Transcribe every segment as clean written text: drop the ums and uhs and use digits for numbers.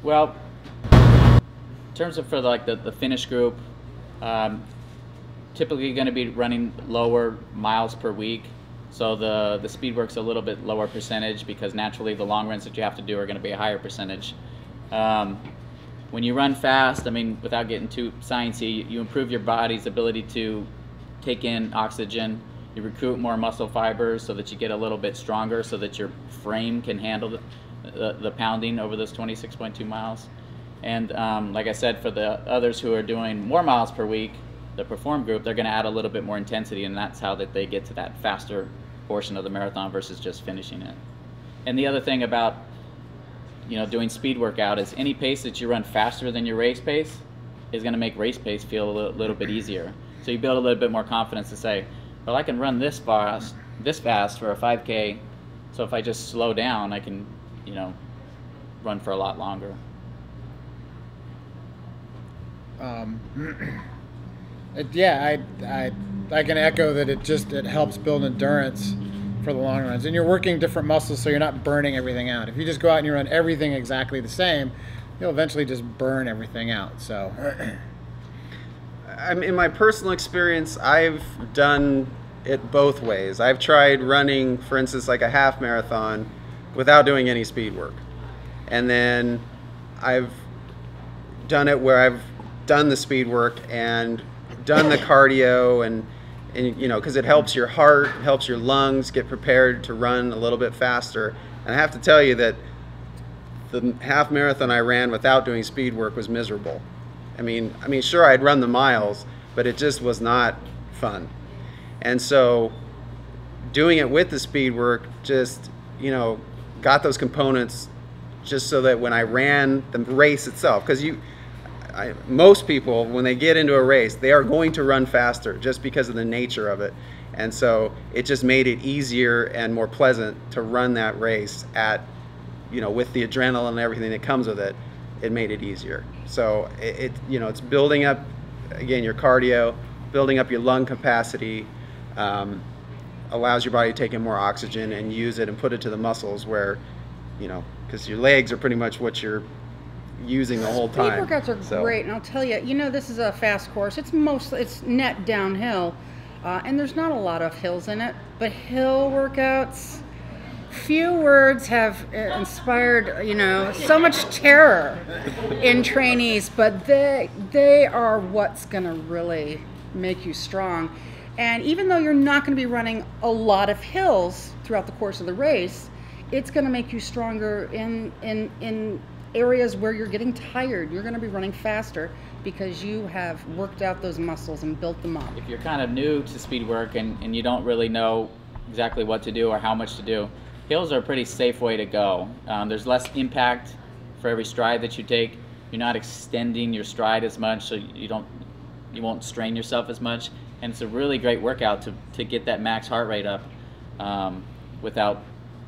Well, in terms of for like the finish group, um, typically going to be running lower miles per week. So the speed work's a little bit lower percentage because naturally the long runs that you have to do are going to be a higher percentage. When you run fast, I mean, without getting too sciencey, you improve your body's ability to take in oxygen. You recruit more muscle fibers so that you get a little bit stronger so that your frame can handle the pounding over those 26.2 miles. And like I said, for the others who are doing more miles per week, the perform group, they're going to add a little bit more intensity, and that's how that they get to that faster portion of the marathon versus just finishing it. And the other thing about doing speed workout is any pace that you run faster than your race pace is going to make race pace feel a little bit easier. So you build a little bit more confidence to say, well, I can run this fast for a 5K, so if I just slow down, I can run for a lot longer. Yeah, I can echo that. It helps build endurance for the long runs, and you're working different muscles, so you're not burning everything out. If you just go out and you run everything exactly the same, you'll eventually just burn everything out. So, in my personal experience, I've done it both ways. I've tried running, for instance, like a half marathon without doing any speed work, and then I've done it where I've done the speed work and done the cardio, and because it helps your heart, helps your lungs get prepared to run a little bit faster. And I have to tell you that the half marathon I ran without doing speed work was miserable. I mean, sure, I'd run the miles, but it just was not fun. And so doing it with the speed work just, got those components just so that when I ran the race itself, because most people, when they get into a race, they are going to run faster just because of the nature of it. And so it just made it easier and more pleasant to run that race with the adrenaline and everything that comes with it. It made it easier. So it's building up, again, your cardio, building up your lung capacity, allows your body to take in more oxygen and use it and put it to the muscles where, because your legs are pretty much what you're using the whole time. Speed workouts are great, and I'll tell you, this is a fast course. It's net downhill, and there's not a lot of hills in it. But hill workouts, few words have inspired so much terror in trainees, but they are what's going to really make you strong. And even though you're not going to be running a lot of hills throughout the course of the race, it's going to make you stronger in areas where you're getting tired. You're going to be running faster because you have worked out those muscles and built them up. If you're kind of new to speed work and you don't really know exactly what to do or how much to do, hills are a pretty safe way to go. There's less impact for every stride that you take. You're not extending your stride as much, so you won't strain yourself as much. And it's a really great workout to get that max heart rate up without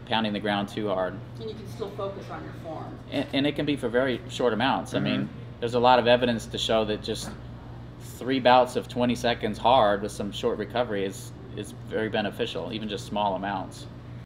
pounding the ground too hard. And you can still focus on your form. And it can be for very short amounts. Mm-hmm. I mean, there's a lot of evidence to show that just 3 bouts of 20 seconds hard with some short recovery is very beneficial, even just small amounts.